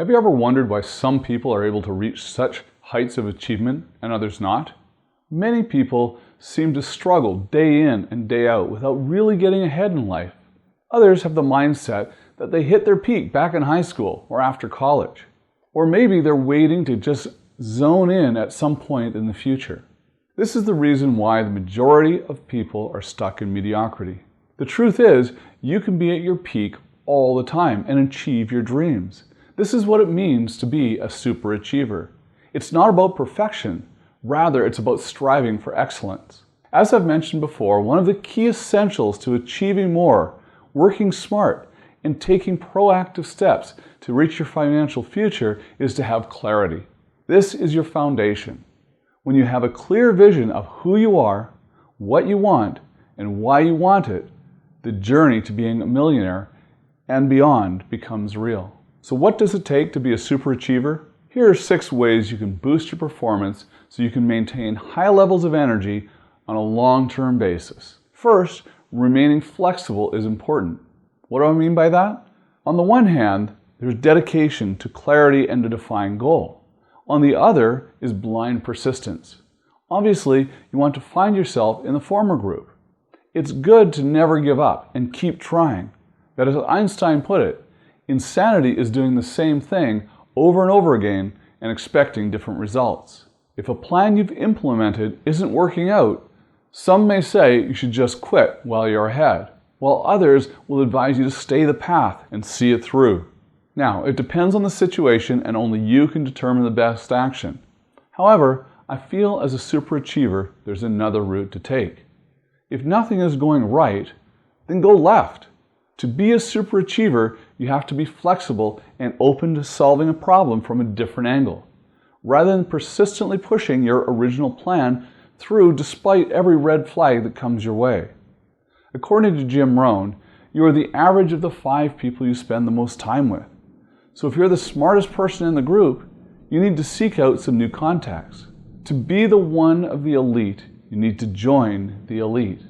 Have you ever wondered why some people are able to reach such heights of achievement and others not? Many people seem to struggle day in and day out without really getting ahead in life. Others have the mindset that they hit their peak back in high school or after college. Or maybe they're waiting to just zone in at some point in the future. This is the reason why the majority of people are stuck in mediocrity. The truth is, you can be at your peak all the time and achieve your dreams. This is what it means to be a super achiever. It's not about perfection, rather it's about striving for excellence. As I've mentioned before, one of the key essentials to achieving more, working smart, and taking proactive steps to reach your financial future is to have clarity. This is your foundation. When you have a clear vision of who you are, what you want, and why you want it, the journey to being a millionaire and beyond becomes real. So what does it take to be a super achiever? Here are 6 ways you can boost your performance so you can maintain high levels of energy on a long-term basis. First, remaining flexible is important. What do I mean by that? On the one hand, there's dedication to clarity and a defined goal. On the other is blind persistence. Obviously, you want to find yourself in the former group. It's good to never give up and keep trying. But as Einstein put it, insanity is doing the same thing over and over again and expecting different results. If a plan you've implemented isn't working out, some may say you should just quit while you're ahead, while others will advise you to stay the path and see it through. Now, it depends on the situation and only you can determine the best action. However, I feel as a super achiever, there's another route to take. If nothing is going right, then go left. To be a super achiever, you have to be flexible and open to solving a problem from a different angle, rather than persistently pushing your original plan through despite every red flag that comes your way. According to Jim Rohn, you are the average of the 5 people you spend the most time with. So if you're the smartest person in the group, you need to seek out some new contacts. To be the one of the elite, you need to join the elite.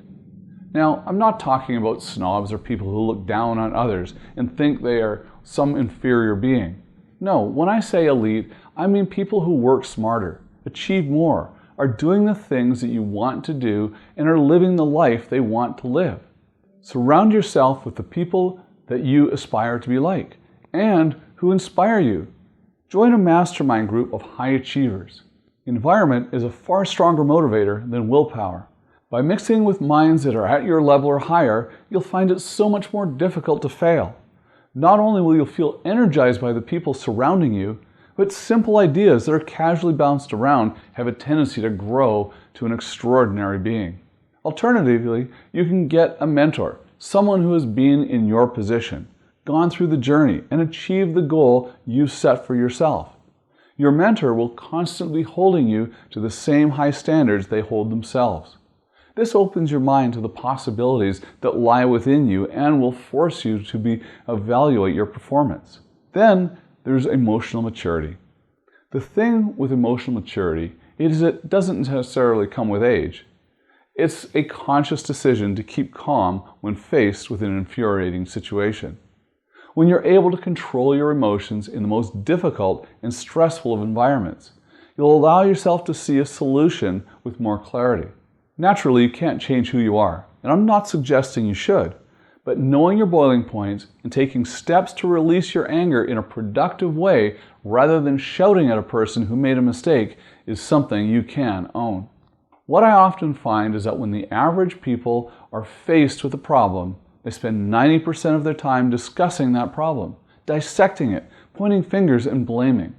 Now, I'm not talking about snobs or people who look down on others and think they are some inferior being. No, when I say elite, I mean people who work smarter, achieve more, are doing the things that you want to do, and are living the life they want to live. Surround yourself with the people that you aspire to be like and who inspire you. Join a mastermind group of high achievers. Environment is a far stronger motivator than willpower. By mixing with minds that are at your level or higher, you'll find it so much more difficult to fail. Not only will you feel energized by the people surrounding you, but simple ideas that are casually bounced around have a tendency to grow to an extraordinary being. Alternatively, you can get a mentor, someone who has been in your position, gone through the journey, and achieved the goal you've set for yourself. Your mentor will constantly be holding you to the same high standards they hold themselves. This opens your mind to the possibilities that lie within you and will force you to evaluate your performance. Then there's emotional maturity. The thing with emotional maturity is it doesn't necessarily come with age. It's a conscious decision to keep calm when faced with an infuriating situation. When you're able to control your emotions in the most difficult and stressful of environments, you'll allow yourself to see a solution with more clarity. Naturally, you can't change who you are, and I'm not suggesting you should, but knowing your boiling points and taking steps to release your anger in a productive way rather than shouting at a person who made a mistake is something you can own. What I often find is that when the average people are faced with a problem, they spend 90% of their time discussing that problem, dissecting it, pointing fingers and blaming.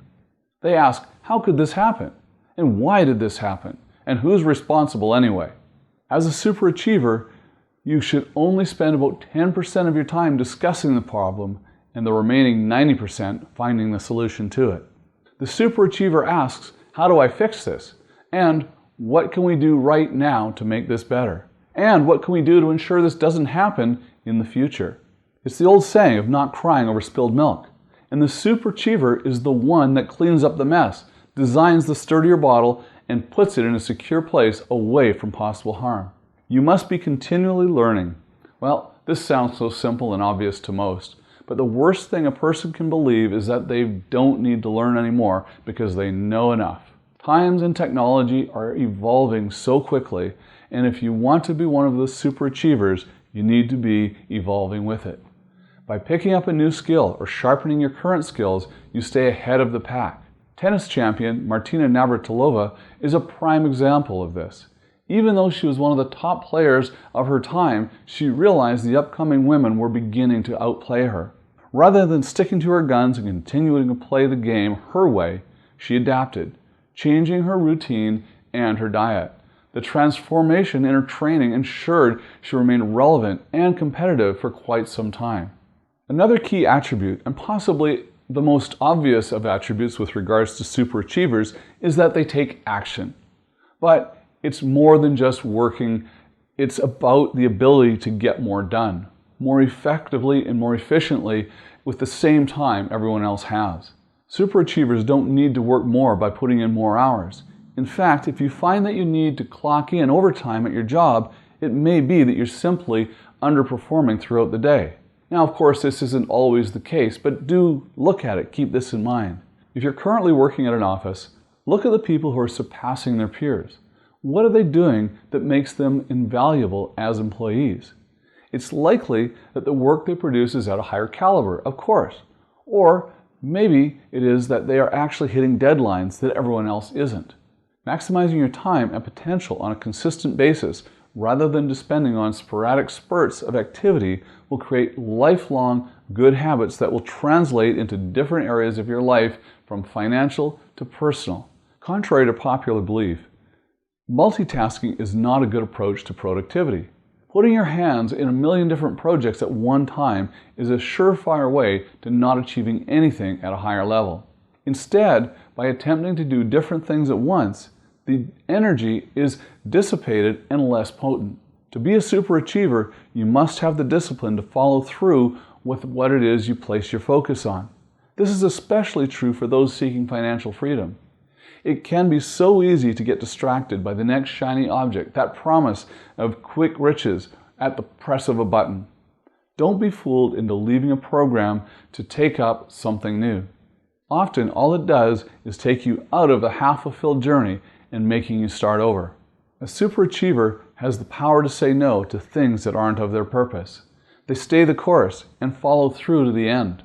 They ask, how could this happen? And why did this happen? And who's responsible anyway? As a super achiever, you should only spend about 10% of your time discussing the problem and the remaining 90% finding the solution to it. The super achiever asks, how do I fix this? And what can we do right now to make this better? And what can we do to ensure this doesn't happen in the future? It's the old saying of not crying over spilled milk. And the super achiever is the one that cleans up the mess, designs the sturdier bottle, and puts it in a secure place away from possible harm. You must be continually learning. Well, this sounds so simple and obvious to most, But the worst thing a person can believe is that they don't need to learn anymore because they know enough. Times and technology are evolving so quickly, and if you want to be one of the super achievers, you need to be evolving with it. By picking up a new skill or sharpening your current skills, you stay ahead of the pack. Tennis champion Martina Navratilova is a prime example of this. Even though she was one of the top players of her time, she realized the upcoming women were beginning to outplay her. Rather than sticking to her guns and continuing to play the game her way, she adapted, changing her routine and her diet. The transformation in her training ensured she remained relevant and competitive for quite some time. Another key attribute, and possibly the most obvious of attributes with regards to super achievers, is that they take action. But it's more than just working, it's about the ability to get more done, more effectively and more efficiently with the same time everyone else has. Super achievers don't need to work more by putting in more hours. In fact, if you find that you need to clock in overtime at your job, it may be that you're simply underperforming throughout the day. Now, of course, this isn't always the case, but do look at it, keep this in mind. If you're currently working at an office, look at the people who are surpassing their peers. What are they doing that makes them invaluable as employees? It's likely that the work they produce is at a higher caliber, of course. Or maybe it is that they are actually hitting deadlines that everyone else isn't. Maximizing your time and potential on a consistent basis rather than depending on sporadic spurts of activity will create lifelong good habits that will translate into different areas of your life from financial to personal. Contrary to popular belief, multitasking is not a good approach to productivity. Putting your hands in a million different projects at one time is a surefire way to not achieving anything at a higher level. Instead, by attempting to do different things at once, the energy is dissipated and less potent. To be a super achiever, you must have the discipline to follow through with what it is you place your focus on. This is especially true for those seeking financial freedom. It can be so easy to get distracted by the next shiny object, that promise of quick riches at the press of a button. Don't be fooled into leaving a program to take up something new. Often, all it does is take you out of a half-fulfilled journey and making you start over. A super achiever has the power to say no to things that aren't of their purpose. They stay the course and follow through to the end.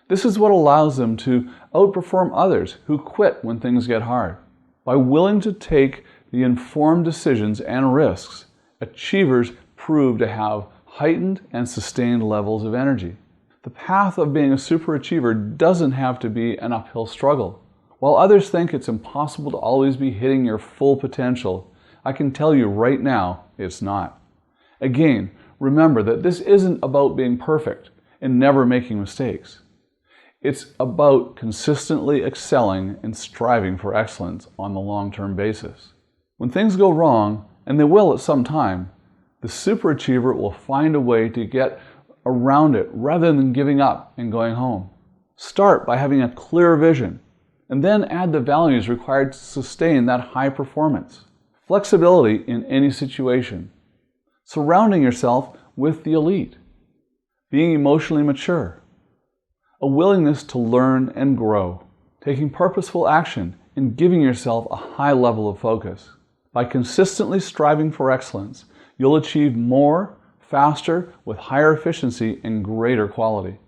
This is what allows them to outperform others who quit when things get hard. By willing to take the informed decisions and risks, achievers prove to have heightened and sustained levels of energy. The path of being a super achiever doesn't have to be an uphill struggle. While others think it's impossible to always be hitting your full potential, I can tell you right now it's not. Again, remember that this isn't about being perfect and never making mistakes. It's about consistently excelling and striving for excellence on the long-term basis. When things go wrong, and they will at some time, the super achiever will find a way to get around it rather than giving up and going home. Start by having a clear vision, and then add the values required to sustain that high performance. Flexibility in any situation. Surrounding yourself with the elite. Being emotionally mature. A willingness to learn and grow. Taking purposeful action and giving yourself a high level of focus. By consistently striving for excellence, you'll achieve more, faster, with higher efficiency and greater quality,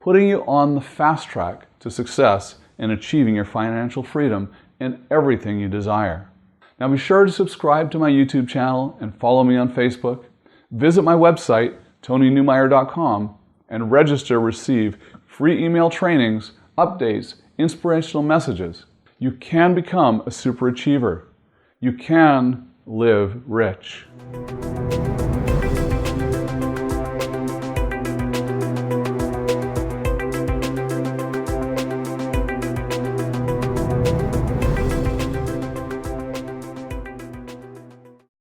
putting you on the fast track to success in achieving your financial freedom and everything you desire. Now be sure to subscribe to my YouTube channel and follow me on Facebook. Visit my website, TonyNewmeyer.com, and register to receive free email trainings, updates, inspirational messages. You can become a super achiever. You can live rich.